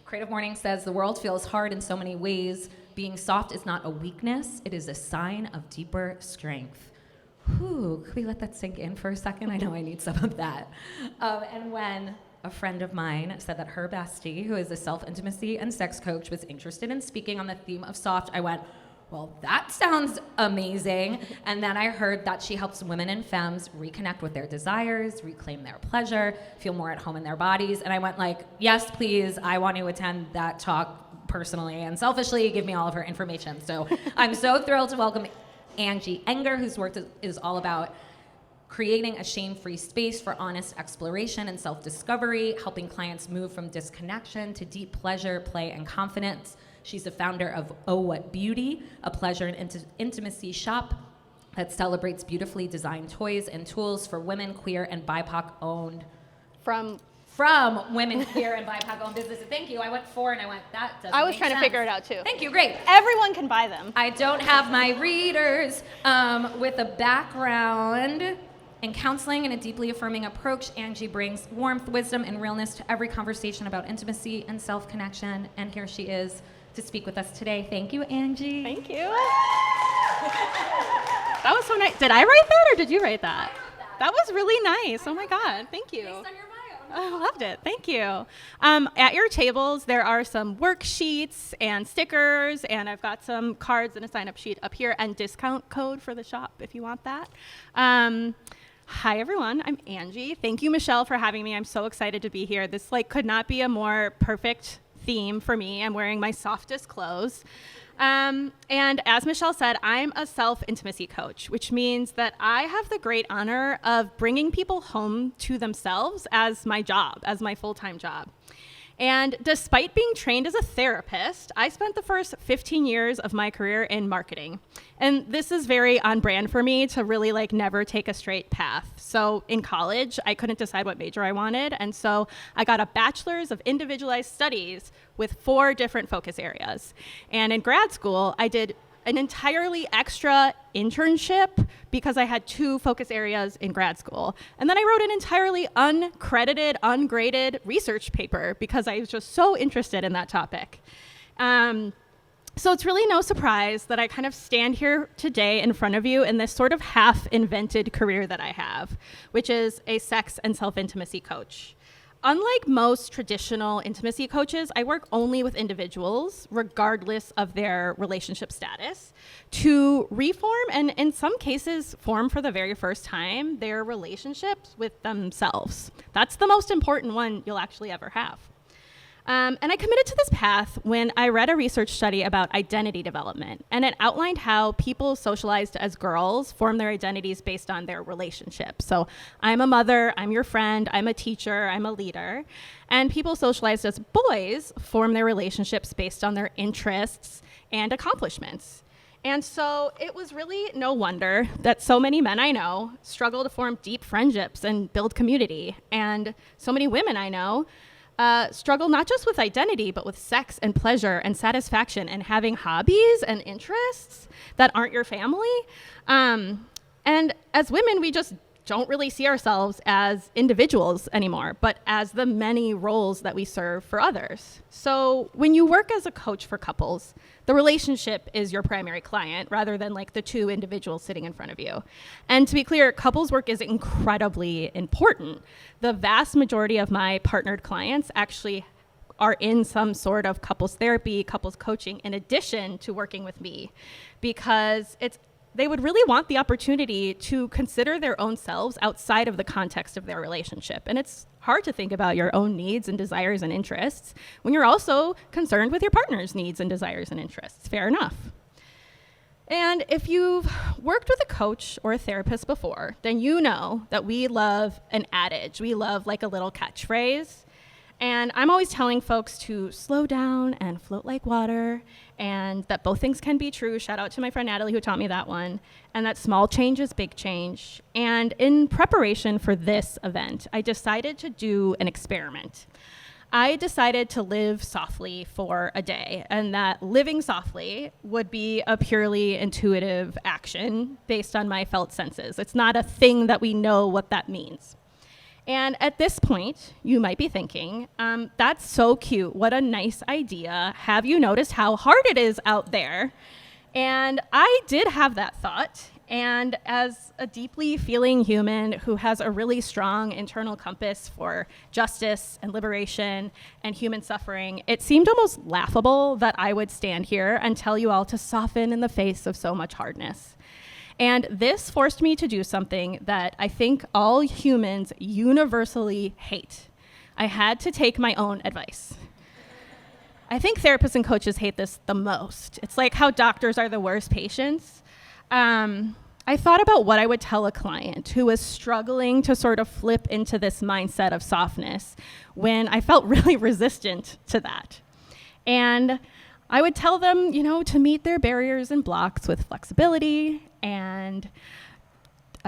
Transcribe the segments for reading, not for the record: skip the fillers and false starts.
Creative Morning says the world feels hard in so many ways. Being soft is not a weakness. It is a sign of deeper strength. Whew, could we let that sink in for a second? I know I need some of that. And when a friend of mine said that her bestie, who is a self-intimacy and sex coach, was interested in speaking on the theme of soft, I went, well, that sounds amazing. And then I heard that she helps women and femmes reconnect with their desires, reclaim their pleasure, feel more at home in their bodies. And I went like, yes, please, I want to attend that talk personally and selfishly. Give me all of her information. So I'm so thrilled to welcome Angie Enger, whose work is all about creating a shame-free space for honest exploration and self-discovery, helping clients move from disconnection to deep pleasure, play, and confidence. She's the founder of Oh What Beauty, a pleasure and intimacy shop that celebrates beautifully designed toys and tools for women, queer, and BIPOC-owned. From women, queer, and BIPOC-owned businesses. Thank you. I went 4 and I went, that doesn't make sense. I was trying to figure it out too. Thank you. Great. Everyone can buy them. I don't have my readers. With a background in counseling and a deeply affirming approach, Angie brings warmth, wisdom, and realness to every conversation about intimacy and self-connection. And here she is to speak with us today. Thank you, Angie. Thank you. That was so nice. Did I write that or did you write that? That was really nice. Oh my God. Thank you. Based on your bio. I loved it. Thank you. At your tables, there are some worksheets and stickers, and I've got some cards and a sign-up sheet up here and discount code for the shop if you want that. Hi, everyone. I'm Angie. Thank you, Michelle, for having me. I'm so excited to be here. This could not be a more perfect theme for me. I'm wearing my softest clothes. And as Michelle said, I'm a self-intimacy coach, which means that I have the great honor of bringing people home to themselves as my job, as my full-time job. And despite being trained as a therapist, I spent the first 15 years of my career in marketing. And this is very on brand for me to really never take a straight path. So in college, I couldn't decide what major I wanted. And so I got a bachelor's of individualized studies with 4 different focus areas. And in grad school, I did an entirely extra internship because I had 2 focus areas in grad school. And then I wrote an entirely uncredited, ungraded research paper because I was just so interested in that topic. So it's really no surprise that I kind of stand here today in front of you in this sort of half-invented career that I have, which is a sex and self-intimacy coach. Unlike most traditional intimacy coaches, I work only with individuals, regardless of their relationship status, to reform and in some cases form for the very first time their relationships with themselves. That's the most important one you'll actually ever have. And I committed to this path when I read a research study about identity development, and it outlined how people socialized as girls form their identities based on their relationships. So I'm a mother, I'm your friend, I'm a teacher, I'm a leader. And people socialized as boys form their relationships based on their interests and accomplishments. And so it was really no wonder that so many men I know struggle to form deep friendships and build community. And so many women I know struggle not just with identity, but with sex and pleasure and satisfaction and having hobbies and interests that aren't your family. And as women, we just don't really see ourselves as individuals anymore, but as the many roles that we serve for others. So when you work as a coach for couples, the relationship is your primary client rather than the 2 individuals sitting in front of you. And to be clear, couples work is incredibly important. The vast majority of my partnered clients actually are in some sort of couples therapy, couples coaching, in addition to working with me, because they would really want the opportunity to consider their own selves outside of the context of their relationship. And it's hard to think about your own needs and desires and interests when you're also concerned with your partner's needs and desires and interests. Fair enough. And if you've worked with a coach or a therapist before, then you know that we love an adage. We love a little catchphrase. And I'm always telling folks to slow down and float like water, and that both things can be true. Shout out to my friend Natalie who taught me that one. And that small change is big change. And in preparation for this event, I decided to do an experiment. I decided to live softly for a day, and that living softly would be a purely intuitive action based on my felt senses. It's not a thing that we know what that means. And at this point, you might be thinking, that's so cute. What a nice idea. Have you noticed how hard it is out there? And I did have that thought. And as a deeply feeling human who has a really strong internal compass for justice and liberation and human suffering, it seemed almost laughable that I would stand here and tell you all to soften in the face of so much hardness. And this forced me to do something that I think all humans universally hate. I had to take my own advice. I think therapists and coaches hate this the most. It's like how doctors are the worst patients. I thought about what I would tell a client who was struggling to sort of flip into this mindset of softness when I felt really resistant to that. And I would tell them, to meet their barriers and blocks with flexibility and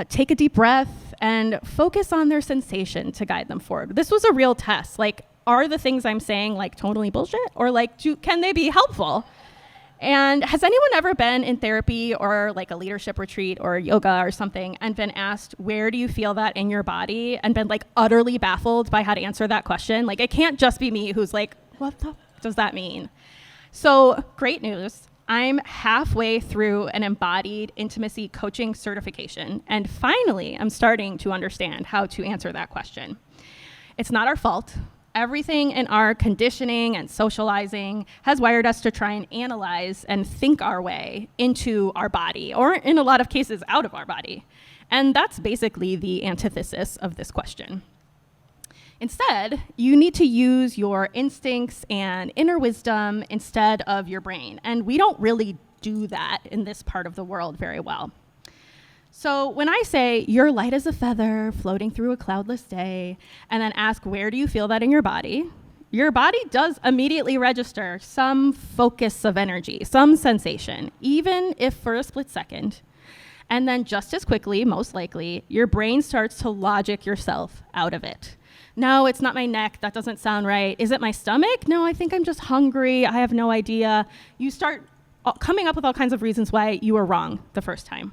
take a deep breath and focus on their sensation to guide them forward. This was a real test. Like, are the things I'm saying like totally bullshit, or like can they be helpful? And has anyone ever been in therapy or like a leadership retreat or yoga or something and been asked, where do you feel that in your body, and been like utterly baffled by how to answer that question? Like, it can't just be me who's like, what the does that mean? So great news. I'm halfway through an embodied intimacy coaching certification, and finally I'm starting to understand how to answer that question. It's not our fault. Everything in our conditioning and socializing has wired us to try and analyze and think our way into our body, or in a lot of cases out of our body. And that's basically the antithesis of this question. Instead, you need to use your instincts and inner wisdom instead of your brain. And we don't really do that in this part of the world very well. So when I say you're light as a feather floating through a cloudless day, and then ask, where do you feel that in your body does immediately register some focus of energy, some sensation, even if for a split second. And then just as quickly, most likely, your brain starts to logic yourself out of it. No, it's not my neck. That doesn't sound right. Is it my stomach? No, I think I'm just hungry. I have no idea. You start coming up with all kinds of reasons why you were wrong the first time.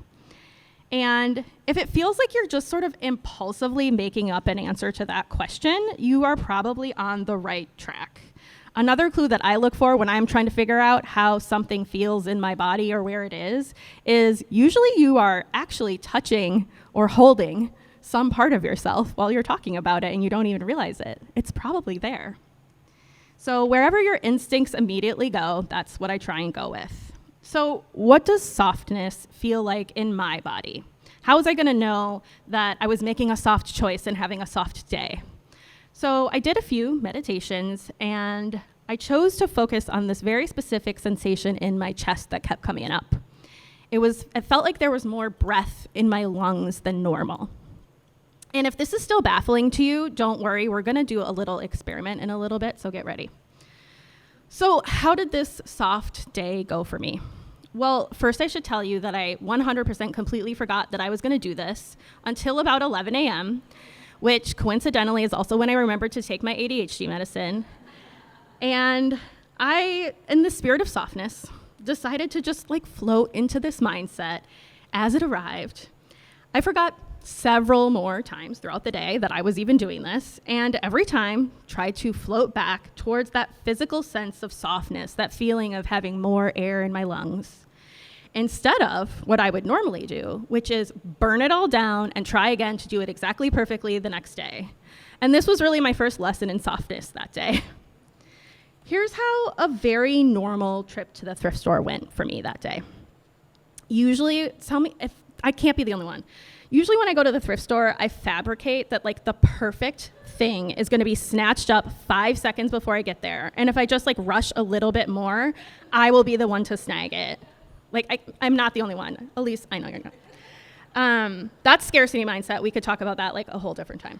And if it feels like you're just sort of impulsively making up an answer to that question, you are probably on the right track. Another clue that I look for when I'm trying to figure out how something feels in my body or where it is usually you are actually touching or holding some part of yourself while you're talking about it and you don't even realize it. It's probably there. So wherever your instincts immediately go, that's what I try and go with. So what does softness feel like in my body? How was I going to know that I was making a soft choice and having a soft day? So I did a few meditations, and I chose to focus on this very specific sensation in my chest that kept coming up. It felt like there was more breath in my lungs than normal. And if this is still baffling to you, don't worry, we're going to do a little experiment in a little bit, so get ready. So how did this soft day go for me? Well, first I should tell you that I 100% completely forgot that I was going to do this until about 11 a.m., which coincidentally is also when I remembered to take my ADHD medicine. And I, in the spirit of softness, decided to just float into this mindset as it arrived. I forgot several more times throughout the day that I was even doing this, and every time tried to float back towards that physical sense of softness, that feeling of having more air in my lungs, instead of what I would normally do, which is burn it all down and try again to do it exactly perfectly the next day. And this was really my first lesson in softness that day. Here's how a very normal trip to the thrift store went for me that day. Usually, tell me if I can't be the only one. Usually when I go to the thrift store, I fabricate that the perfect thing is going to be snatched up 5 seconds before I get there. And if I just rush a little bit more, I will be the one to snag it. I'm not the only one. Elise, I know you're not. That's scarcity mindset. We could talk about that a whole different time.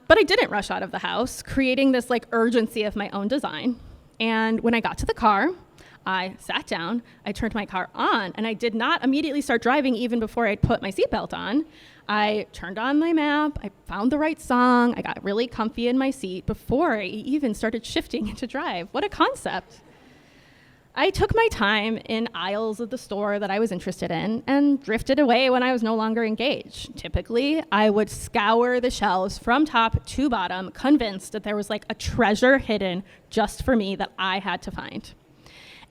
But I didn't rush out of the house, creating this urgency of my own design. And when I got to the car, I sat down, I turned my car on, and I did not immediately start driving even before I'd put my seatbelt on. I turned on my map, I found the right song, I got really comfy in my seat before I even started shifting into drive. What a concept. I took my time in aisles of the store that I was interested in and drifted away when I was no longer engaged. Typically, I would scour the shelves from top to bottom, convinced that there was like a treasure hidden just for me that I had to find.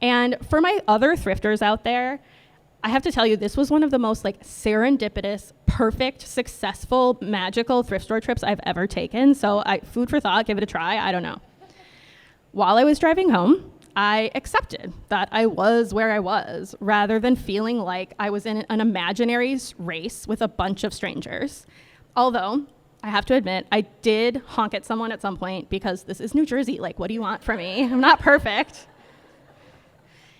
And for my other thrifters out there, I have to tell you, this was one of the most like serendipitous, perfect, successful, magical thrift store trips I've ever taken. So food for thought, give it a try, I don't know. While I was driving home, I accepted that I was where I was rather than feeling like I was in an imaginary race with a bunch of strangers. Although, I have to admit, I did honk at someone at some point because this is New Jersey. Like, what do you want from me? I'm not perfect.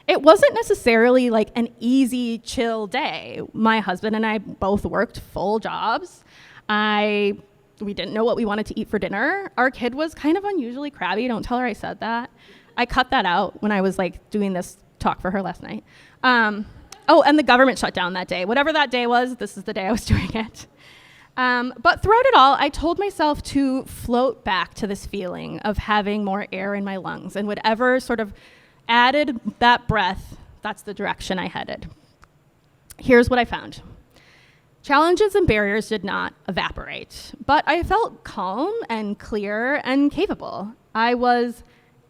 It wasn't necessarily like an easy, chill day. My husband and I both worked full jobs. We didn't know what we wanted to eat for dinner. Our kid was kind of unusually crabby. Don't tell her I said that. I cut that out when I was like doing this talk for her last night. And the government shut down that day. Whatever that day was, this is the day I was doing it. But throughout it all, I told myself to float back to this feeling of having more air in my lungs, and whatever sort of added that breath, that's the direction I headed. Here's what I found. Challenges and barriers did not evaporate, but I felt calm and clear and capable. I was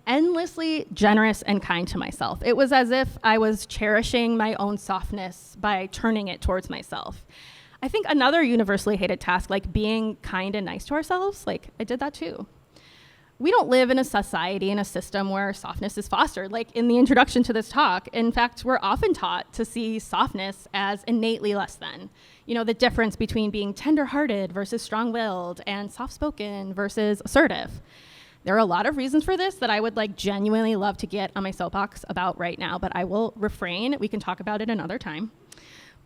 endlessly generous and kind to myself. It was as if I was cherishing my own softness by turning it towards myself. I think another universally hated task, like being kind and nice to ourselves, like I did that too. We don't live in a society, in a system where softness is fostered. Like in the introduction to this talk, in fact, we're often taught to see softness as innately less than. You know, the difference between being tender-hearted versus strong-willed and soft-spoken versus assertive. There are a lot of reasons for this that I would like genuinely love to get on my soapbox about right now, but I will refrain. We can talk about it another time.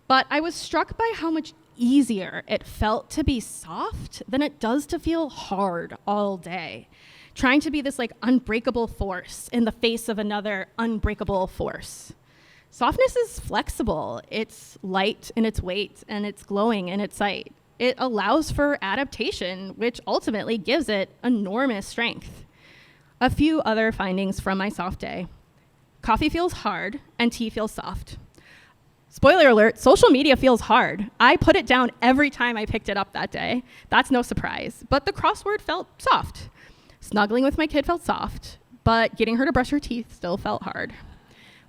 But I was struck by how much easier it felt to be soft than it does to feel hard all day. Trying to be this like unbreakable force in the face of another unbreakable force. Softness is flexible. It's light in its weight and it's glowing in its sight. It allows for adaptation, which ultimately gives it enormous strength. A few other findings from my soft day. Coffee feels hard and tea feels soft. Spoiler alert, social media feels hard. I put it down every time I picked it up that day. That's no surprise. But the crossword felt soft. Snuggling with my kid felt soft, but getting her to brush her teeth still felt hard.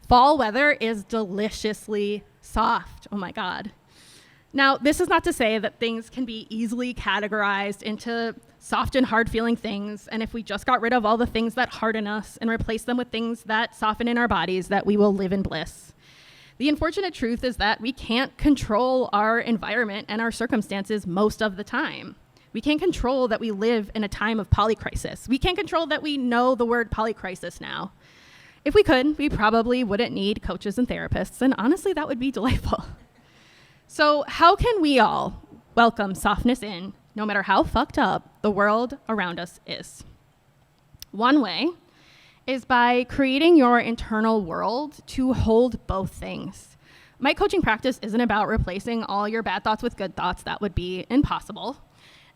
Fall weather is deliciously soft. Oh my God. Now, this is not to say that things can be easily categorized into soft and hard feeling things, and if we just got rid of all the things that harden us and replace them with things that soften in our bodies, that we will live in bliss. The unfortunate truth is that we can't control our environment and our circumstances most of the time. We can't control that we live in a time of polycrisis. We can't control that we know the word polycrisis now. If we could, we probably wouldn't need coaches and therapists, and honestly, that would be delightful. So how can we all welcome softness in, no matter how fucked up the world around us is? One way is by creating your internal world to hold both things. My coaching practice isn't about replacing all your bad thoughts with good thoughts. That would be impossible.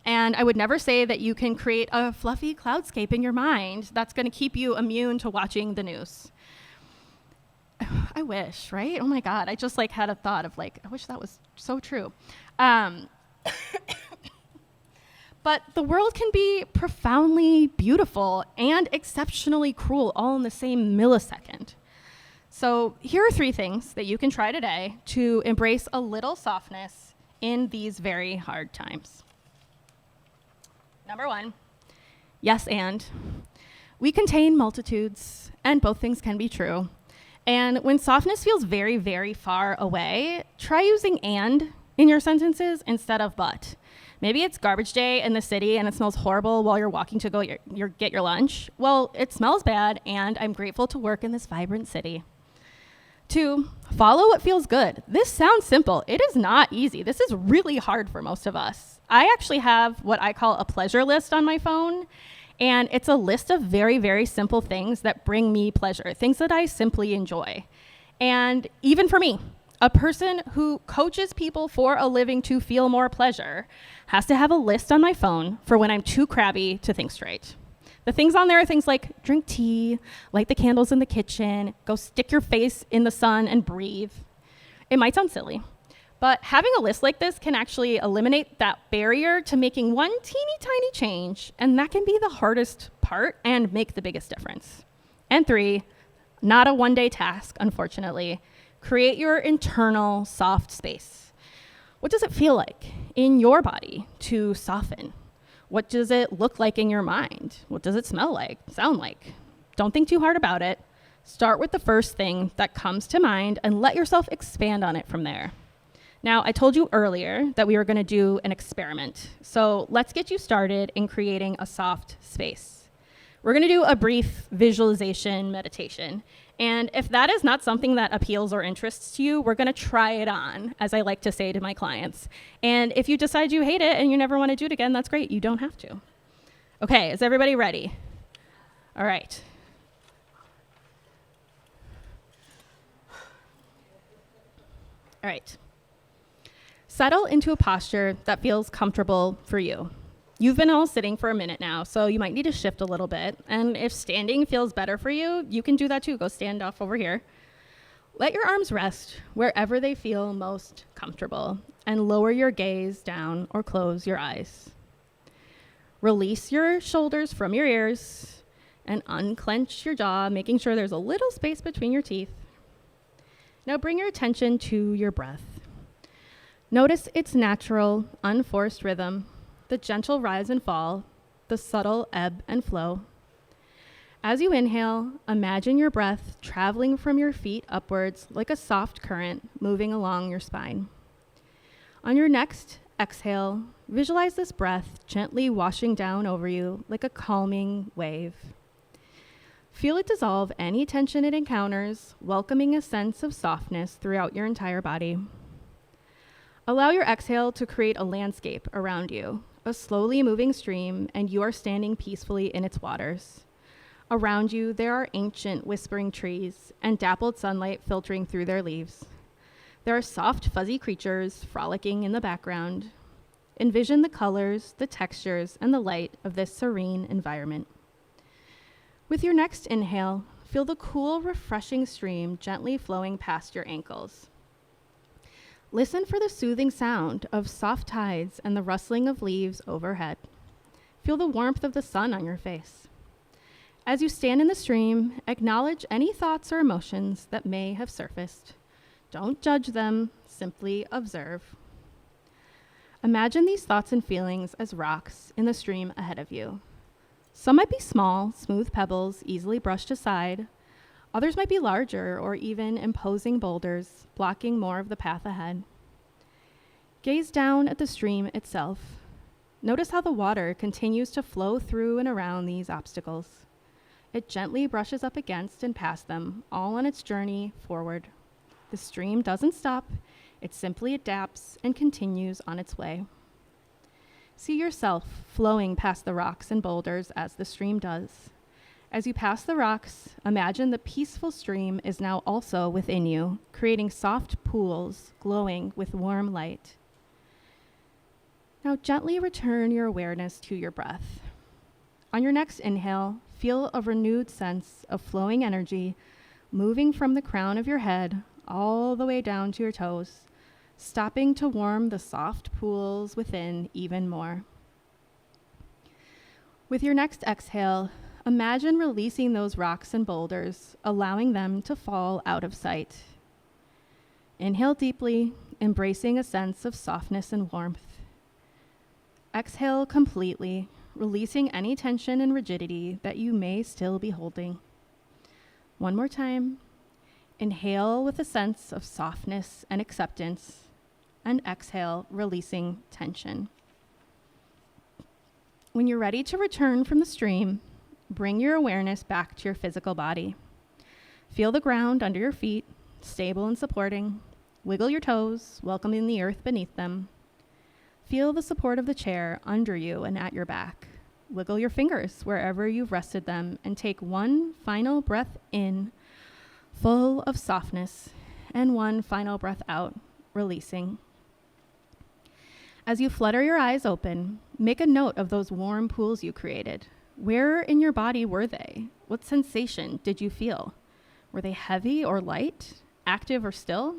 And I would never say that you can create a fluffy cloudscape in your mind that's going to keep you immune to watching the news. I wish, right? Oh my God, I just like had a thought of like, I wish that was so true. But the world can be profoundly beautiful and exceptionally cruel all in the same millisecond. So here are 3 things that you can try today to embrace a little softness in these very hard times. Number 1, yes, and. We contain multitudes, and both things can be true. And when softness feels very, very far away, try using and in your sentences instead of but. Maybe it's garbage day in the city and it smells horrible while you're walking to go get your lunch. Well, it smells bad, and I'm grateful to work in this vibrant city. 2, follow what feels good. This sounds simple. It is not easy. This is really hard for most of us. I actually have what I call a pleasure list on my phone, and it's a list of very, very simple things that bring me pleasure, things that I simply enjoy. And even for me, a person who coaches people for a living to feel more pleasure has to have a list on my phone for when I'm too crabby to think straight. The things on there are things like drink tea, light the candles in the kitchen, go stick your face in the sun and breathe. It might sound silly, but having a list like this can actually eliminate that barrier to making one teeny tiny change, and that can be the hardest part and make the biggest difference. And 3, not a one-day task, unfortunately. Create your internal soft space. What does it feel like in your body to soften? What does it look like in your mind? What does it smell like, sound like? Don't think too hard about it. Start with the first thing that comes to mind and let yourself expand on it from there. Now, I told you earlier that we were going to do an experiment. So let's get you started in creating a soft space. We're going to do a brief visualization meditation. And if that is not something that appeals or interests you, we're going to try it on, as I like to say to my clients. And if you decide you hate it and you never want to do it again, that's great. You don't have to. Okay, is everybody ready? All right. All right. Settle into a posture that feels comfortable for you. You've been all sitting for a minute now, so you might need to shift a little bit. And if standing feels better for you, you can do that too. Go stand off over here. Let your arms rest wherever they feel most comfortable and lower your gaze down or close your eyes. Release your shoulders from your ears and unclench your jaw, making sure there's a little space between your teeth. Now bring your attention to your breath. Notice its natural, unforced rhythm, the gentle rise and fall, the subtle ebb and flow. As you inhale, imagine your breath traveling from your feet upwards like a soft current moving along your spine. On your next exhale, visualize this breath gently washing down over you like a calming wave. Feel it dissolve any tension it encounters, welcoming a sense of softness throughout your entire body. Allow your exhale to create a landscape around you, a slowly moving stream, and you are standing peacefully in its waters. Around you, there are ancient whispering trees and dappled sunlight filtering through their leaves. There are soft, fuzzy creatures frolicking in the background. Envision the colors, the textures, and the light of this serene environment. With your next inhale, feel the cool, refreshing stream gently flowing past your ankles. Listen for the soothing sound of soft tides and the rustling of leaves overhead. Feel the warmth of the sun on your face. As you stand in the stream, acknowledge any thoughts or emotions that may have surfaced. Don't judge them, simply observe. Imagine these thoughts and feelings as rocks in the stream ahead of you. Some might be small, smooth pebbles easily brushed aside. Others might be larger or even imposing boulders, blocking more of the path ahead. Gaze down at the stream itself. Notice how the water continues to flow through and around these obstacles. It gently brushes up against and past them, all on its journey forward. The stream doesn't stop, it simply adapts and continues on its way. See yourself flowing past the rocks and boulders as the stream does. As you pass the rocks, imagine the peaceful stream is now also within you, creating soft pools glowing with warm light. Now gently return your awareness to your breath. On your next inhale, feel a renewed sense of flowing energy moving from the crown of your head all the way down to your toes, stopping to warm the soft pools within even more. With your next exhale, imagine releasing those rocks and boulders, allowing them to fall out of sight. Inhale deeply, embracing a sense of softness and warmth. Exhale completely, releasing any tension and rigidity that you may still be holding. One more time. Inhale with a sense of softness and acceptance, and exhale, releasing tension. When you're ready to return from the stream, bring your awareness back to your physical body. Feel the ground under your feet, stable and supporting. Wiggle your toes, welcoming the earth beneath them. Feel the support of the chair under you and at your back. Wiggle your fingers wherever you've rested them and take one final breath in, full of softness, and one final breath out, releasing. As you flutter your eyes open, make a note of those warm pools you created. Where in your body were they? What sensation did you feel? Were they heavy or light, active or still?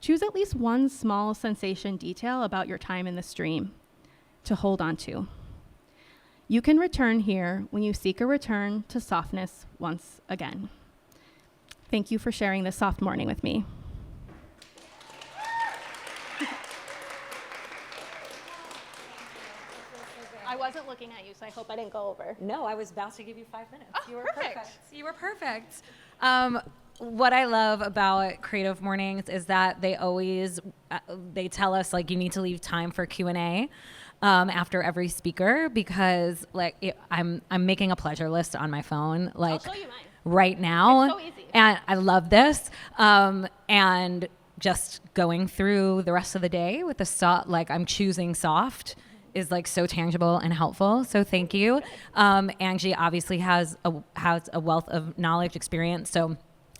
Choose at least one small sensation detail about your time in the stream to hold on to. You can return here when you seek a return to softness once again. Thank you for sharing this soft morning with me. I wasn't looking at you, so I hope I didn't go over. No, I was about to give you 5 minutes. Oh, You were perfect. You were perfect. What I love about Creative Mornings is that they always they tell us like you need to leave time for Q&A after every speaker, because I'm making a pleasure list on my phone like I'll show you mine. right now. It's so easy. And I love this. And just going through the rest of the day with I'm choosing soft is like so tangible and helpful. So thank you. Angie obviously has a wealth of knowledge, experience. So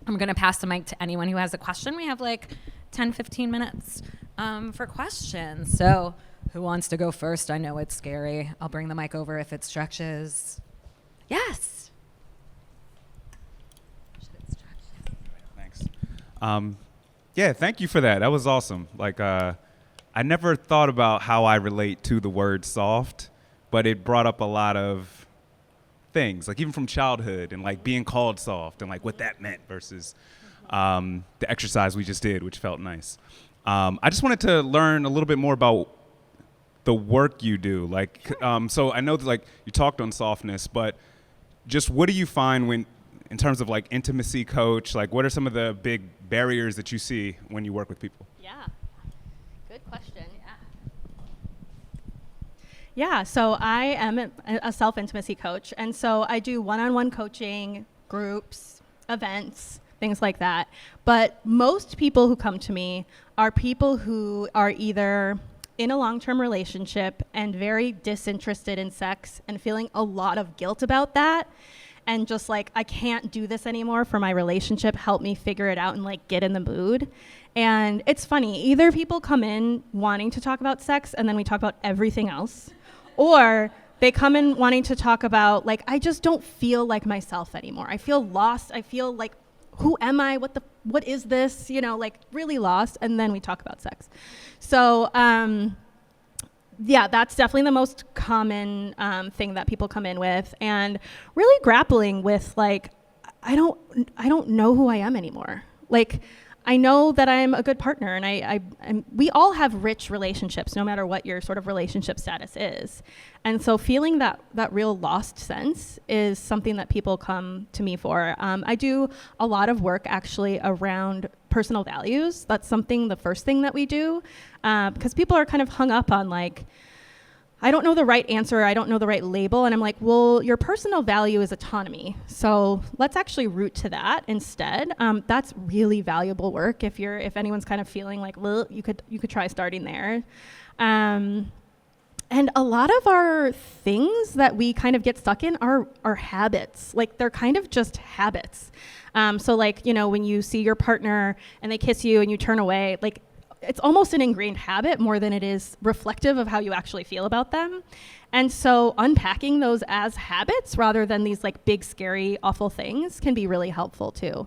I'm going to pass the mic to anyone who has a question. We have like 10, 15 minutes for questions. So who wants to go first? I know it's scary. I'll bring the mic over if it stretches. Yes. Thanks. Yeah, thank you for that. That was awesome. I never thought about how I relate to the word soft, but it brought up a lot of things, like even from childhood and like being called soft and like what that meant versus the exercise we just did, which felt nice. I just wanted to learn a little bit more about the work you do. So I know that like you talked on softness, but just what do you find when, in terms of like intimacy coach, like what are some of the big barriers that you see when you work with people? Yeah. Good question. Yeah, so I am a self-intimacy coach, and so I do one-on-one coaching, groups, events, things like that. But most people who come to me are people who are either in a long-term relationship and very disinterested in sex and feeling a lot of guilt about that, and just like, I can't do this anymore for my relationship, help me figure it out and like get in the mood. And it's funny, either people come in wanting to talk about sex and then we talk about everything else, or they come in wanting to talk about like, I just don't feel like myself anymore. I feel lost. I feel like, who am I? What is this? You know, like really lost. And then we talk about sex. So, yeah, that's definitely the most common thing that people come in with, and really grappling with like, I don't know who I am anymore. Like, I know that I'm a good partner, and we all have rich relationships, no matter what your sort of relationship status is. And so feeling that real lost sense is something that people come to me for. I do a lot of work actually around personal values. That's the first thing that we do, because people are kind of hung up on like, I don't know the right answer, I don't know the right label, and I'm like, well, your personal value is autonomy, so let's actually root to that instead. That's really valuable work. If anyone's kind of feeling like, well, you could try starting there. And a lot of our things that we kind of get stuck in are habits. Like, they're kind of just habits. So like, you know, when you see your partner and they kiss you and you turn away, like, it's almost an ingrained habit more than it is reflective of how you actually feel about them. And so unpacking those as habits rather than these like big, scary, awful things can be really helpful too.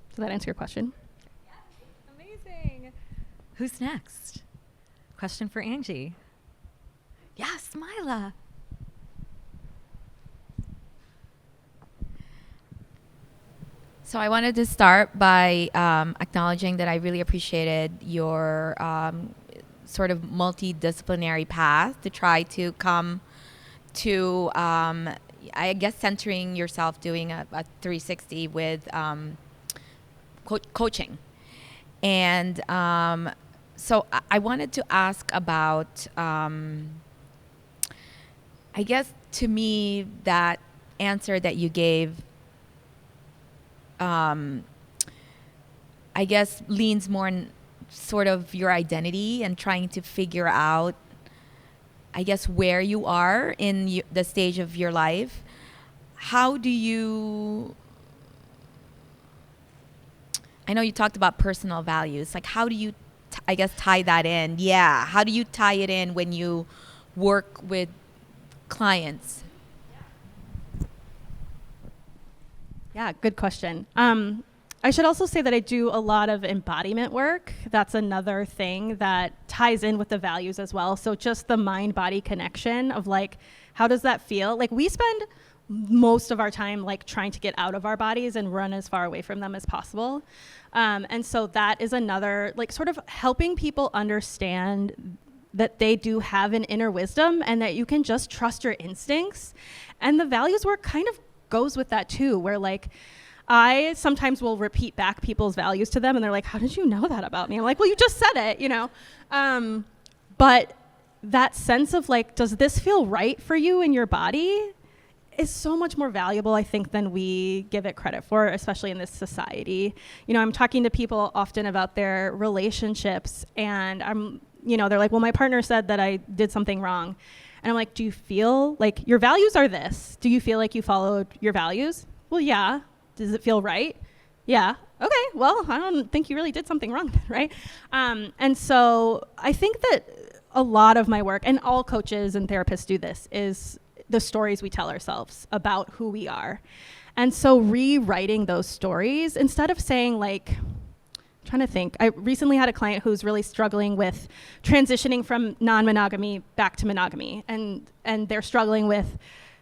Does that answer your question? Yeah, amazing. Who's next? Question for Angie. Yes, Mila. So I wanted to start by acknowledging that I really appreciated your sort of multidisciplinary path to try to come to, I guess, centering yourself, doing a 360 with coaching. And so I wanted to ask about, I guess, to me, that answer that you gave, I guess, leans more on sort of your identity and trying to figure out, I guess, where you are in the stage of your life. How do you, I know you talked about personal values, like how do you, I guess, tie that in? Yeah, how do you tie it in when you work with clients? Yeah, good question. I should also say that I do a lot of embodiment work. That's another thing that ties in with the values as well. So just the mind-body connection of like, how does that feel? Like we spend most of our time like trying to get out of our bodies and run as far away from them as possible. And so that is another, like sort of helping people understand that they do have an inner wisdom and that you can just trust your instincts. And the values work kind of goes with that too, where like, I sometimes will repeat back people's values to them and they're like, how did you know that about me? I'm like, well, you just said it, you know? But that sense of like, does this feel right for you in your body is so much more valuable, I think, than we give it credit for, especially in this society. You know, I'm talking to people often about their relationships and they're like, well, my partner said that I did something wrong. And I'm like, do you feel like your values are this? Do you feel like you followed your values? Well, yeah. Does it feel right? Yeah. Okay. Well, I don't think you really did something wrong, right? And so I think that a lot of my work, and all coaches and therapists do this, is the stories we tell ourselves about who we are. And so rewriting those stories, instead of saying like, I'm trying to think, I recently had a client who's really struggling with transitioning from non-monogamy back to monogamy. And they're struggling with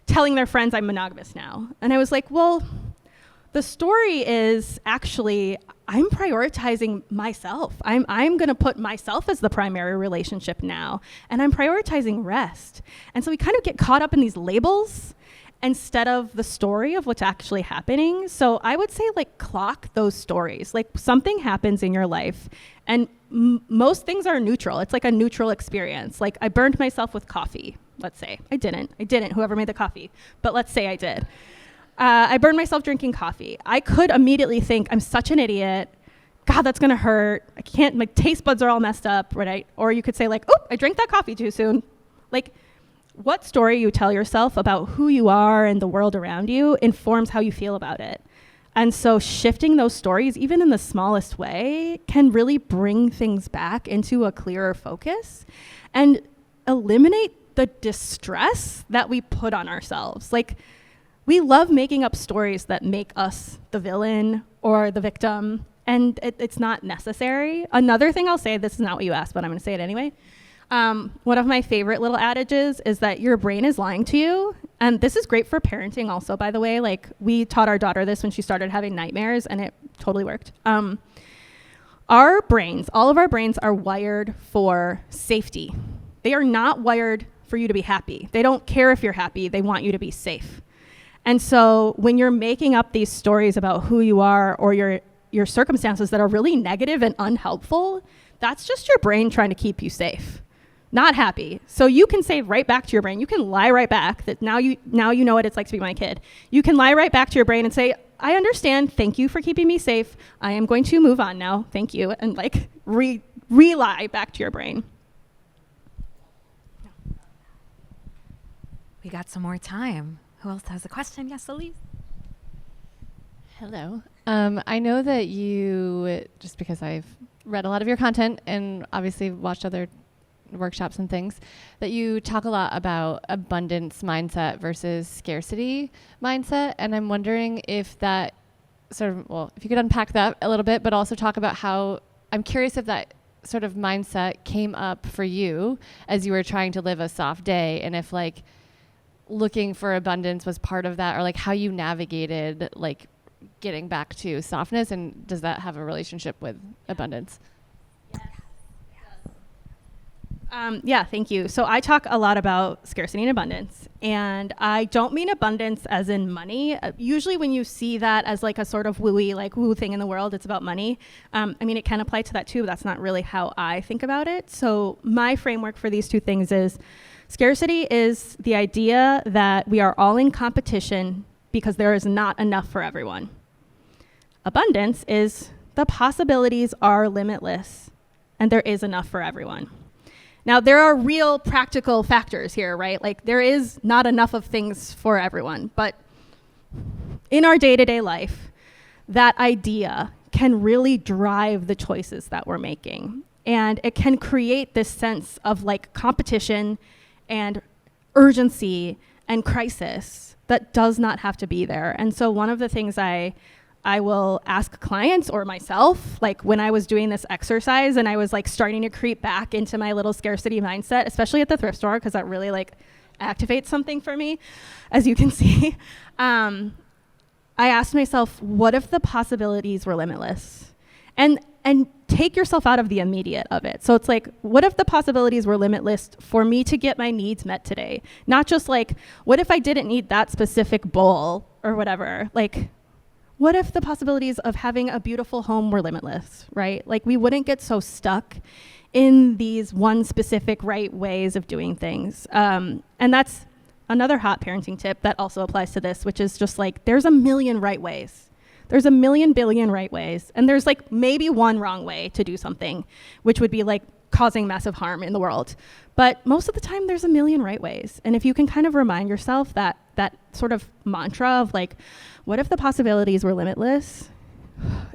telling their friends I'm monogamous now. And I was like, well, the story is actually, I'm prioritizing myself. I'm going to put myself as the primary relationship now, and I'm prioritizing rest. And so we kind of get caught up in these labels instead of the story of what's actually happening. So I would say like clock those stories. Like something happens in your life, and most things are neutral. It's like a neutral experience. Like I burned myself with coffee, let's say. I didn't, whoever made the coffee, but let's say I did. I burned myself drinking coffee. I could immediately think, I'm such an idiot. God, that's going to hurt. I can't, my taste buds are all messed up, right? Or you could say like, oh, I drank that coffee too soon. Like what story you tell yourself about who you are and the world around you informs how you feel about it. And so shifting those stories, even in the smallest way, can really bring things back into a clearer focus and eliminate the distress that we put on ourselves. Like, we love making up stories that make us the villain or the victim, and it's not necessary. Another thing I'll say, this is not what you asked, but I'm going to say it anyway. One of my favorite little adages is that your brain is lying to you. And this is great for parenting also, by the way. Like, we taught our daughter this when she started having nightmares, and it totally worked. Our brains, all of our brains are wired for safety. They are not wired for you to be happy. They don't care if you're happy. They want you to be safe. And so when you're making up these stories about who you are or your circumstances that are really negative and unhelpful, that's just your brain trying to keep you safe, not happy. So you can say right back to your brain, you can lie right back that now you know what it's like to be my kid. You can lie right back to your brain and say, I understand, thank you for keeping me safe. I am going to move on now, thank you. And like re-lie back to your brain. We got some more time. Who else has a question? Yes, Elise. Hello. I know that you, just because I've read a lot of your content and obviously watched other workshops and things, that you talk a lot about abundance mindset versus scarcity mindset. And I'm wondering if that sort of, well, if you could unpack that a little bit, but also talk about how, I'm curious if that sort of mindset came up for you as you were trying to live a soft day, and if like looking for abundance was part of that, or like how you navigated like getting back to softness, and does that have a relationship with abundance? Yeah, thank you. So I talk a lot about scarcity and abundance, and I don't mean abundance as in money. Usually when you see that as like a sort of wooey, like woo thing in the world, it's about money. I mean, it can apply to that too, but that's not really how I think about it. So my framework for these two things is scarcity is the idea that we are all in competition because there is not enough for everyone. Abundance is the possibilities are limitless and there is enough for everyone. Now, there are real practical factors here, right? Like, there is not enough of things for everyone. But in our day-to-day life, that idea can really drive the choices that we're making. And it can create this sense of, like, competition and urgency and crisis that does not have to be there. And so one of the things I will ask clients or myself, like when I was doing this exercise and I was like starting to creep back into my little scarcity mindset, especially at the thrift store, because that really like activates something for me, as you can see. I asked myself, what if the possibilities were limitless? And take yourself out of the immediate of it. So it's like, what if the possibilities were limitless for me to get my needs met today? Not just like, what if I didn't need that specific bowl or whatever? Like, what if the possibilities of having a beautiful home were limitless, right? Like, we wouldn't get so stuck in these one specific right ways of doing things. And that's another hot parenting tip that also applies to this, which is just like, there's a million right ways. There's a million billion right ways. And there's like maybe one wrong way to do something, which would be like causing massive harm in the world. But most of the time, there's a million right ways. And if you can kind of remind yourself that sort of mantra of like, what if the possibilities were limitless?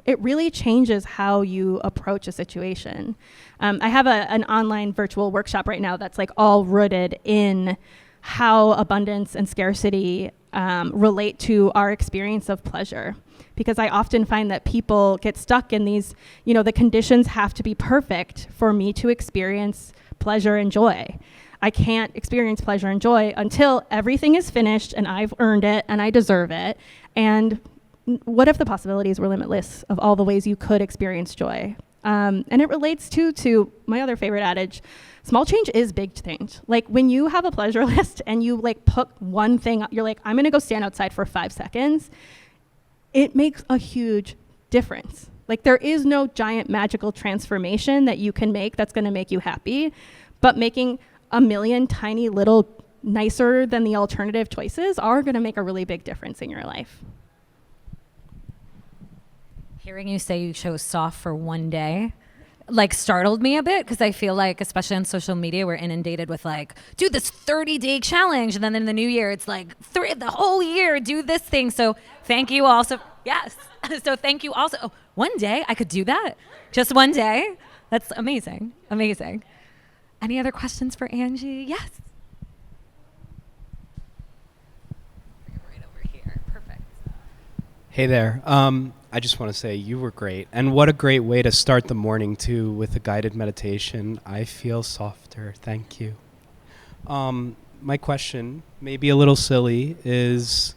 It really changes how you approach a situation. I have an online virtual workshop right now that's like all rooted in how abundance and scarcity relate to our experience of pleasure. Because I often find that people get stuck in these, the conditions have to be perfect for me to experience pleasure and joy. I can't experience pleasure and joy until everything is finished and I've earned it and I deserve it. And what if the possibilities were limitless of all the ways you could experience joy? And it relates to my other favorite adage, small change is big change. Like when you have a pleasure list and you like put one thing, you're like, I'm gonna go stand outside for 5 seconds. It makes a huge difference. Like there is no giant magical transformation that you can make that's gonna make you happy, but making a million tiny little nicer than the alternative choices are gonna make a really big difference in your life. Hearing you say you chose soft for one day like startled me a bit, because I feel like, especially on social media, we're inundated with like, do this 30-day challenge, and then in the new year it's like the whole year do this thing. So thank you also. Yes. So thank you also. Oh, one day I could do that. Just one day. That's amazing. Amazing. Any other questions for Angie? Yes. Right over here. Perfect. Hey there. I just want to say you were great. And what a great way to start the morning, too, with a guided meditation. I feel softer. Thank you. My question, maybe a little silly, is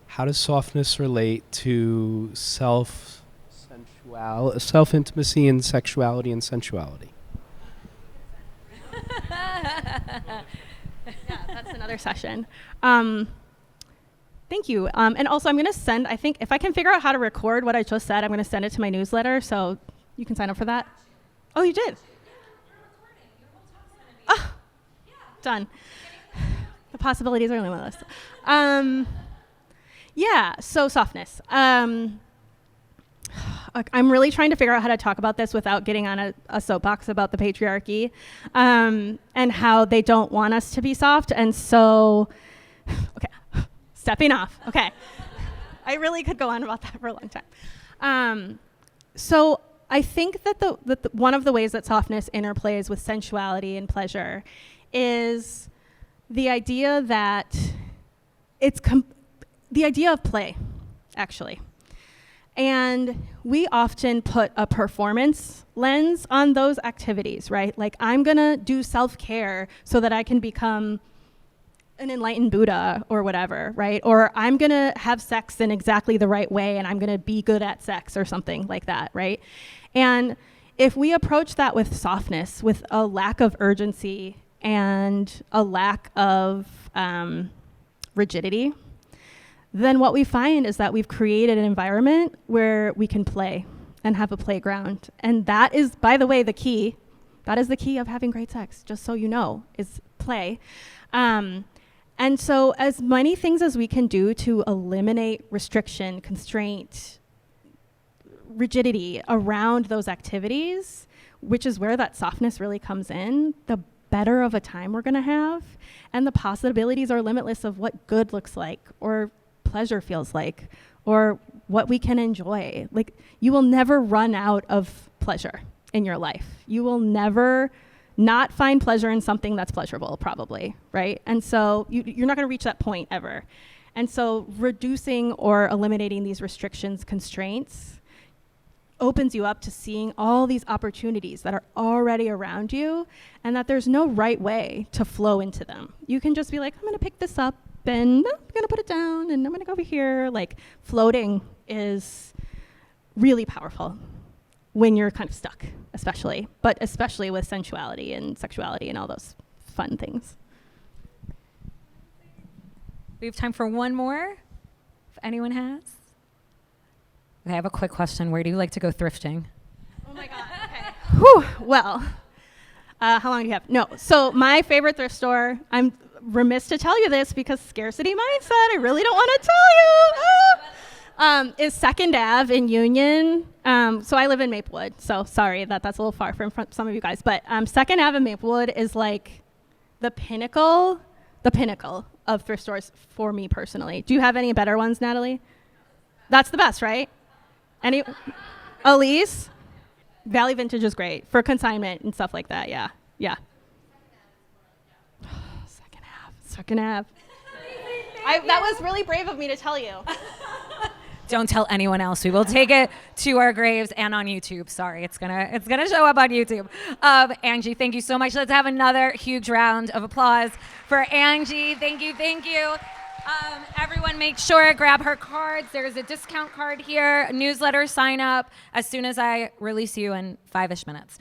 how does softness relate to self-intimacy and sexuality and sensuality? Yeah, that's another session. Thank you. And also I'm going to send, I think, if I can figure out how to record what I just said, I'm going to send it to my newsletter, so you can sign up for that. Oh, you did? Oh, done. The possibilities are limitless. Yeah, so softness. I'm really trying to figure out how to talk about this without getting on a soapbox about the patriarchy and how they don't want us to be soft. And so, okay. Stepping off. Okay. I really could go on about that for a long time. So I think that the one of the ways that softness interplays with sensuality and pleasure is the idea that it's the idea of play, actually. And we often put a performance lens on those activities, right? Like, I'm gonna do self-care so that I can become an enlightened Buddha or whatever, right? Or I'm gonna have sex in exactly the right way and I'm gonna be good at sex or something like that, right? And if we approach that with softness, with a lack of urgency and a lack of rigidity, then what we find is that we've created an environment where we can play and have a playground. And that is, by the way, the key. That is the key of having great sex, just so you know, is play. And so as many things as we can do to eliminate restriction, constraint, rigidity around those activities, which is where that softness really comes in, the better of a time we're gonna have. And the possibilities are limitless of what good looks like, or pleasure feels like, or what we can enjoy. Like, you will never run out of pleasure in your life. You will never not find pleasure in something that's pleasurable, probably, right? And so you're not going to reach that point ever. And so reducing or eliminating these restrictions, constraints, opens you up to seeing all these opportunities that are already around you, and that there's no right way to flow into them. You can just be like, I'm going to pick this up, and I'm going to put it down, and I'm going to go over here. Like, floating is really powerful when you're kind of stuck, especially with sensuality and sexuality and all those fun things. We have time for one more, if anyone has. I have a quick question. Where do you like to go thrifting? Oh my God, okay. Whew, well, how long do you have? No, so my favorite thrift store, I'm remiss to tell you this because scarcity mindset, I really don't want to tell you, is 2nd Ave in Union. So I live in Maplewood, so sorry that's a little far from some of you guys, but 2nd Ave in Maplewood is like the pinnacle of thrift stores for me personally. Do you have any better ones, Natalie? That's the best, right? Any? Elise? Valley Vintage is great for consignment and stuff like that, yeah. 2nd Ave. That was really brave of me to tell you. Don't tell anyone else. We will take it to our graves and on YouTube. Sorry, it's gonna show up on YouTube. Angie, thank you so much. Let's have another huge round of applause for Angie. Thank you. Everyone make sure, grab her cards. There's a discount card here, a newsletter sign up as soon as I release you in 5-ish minutes.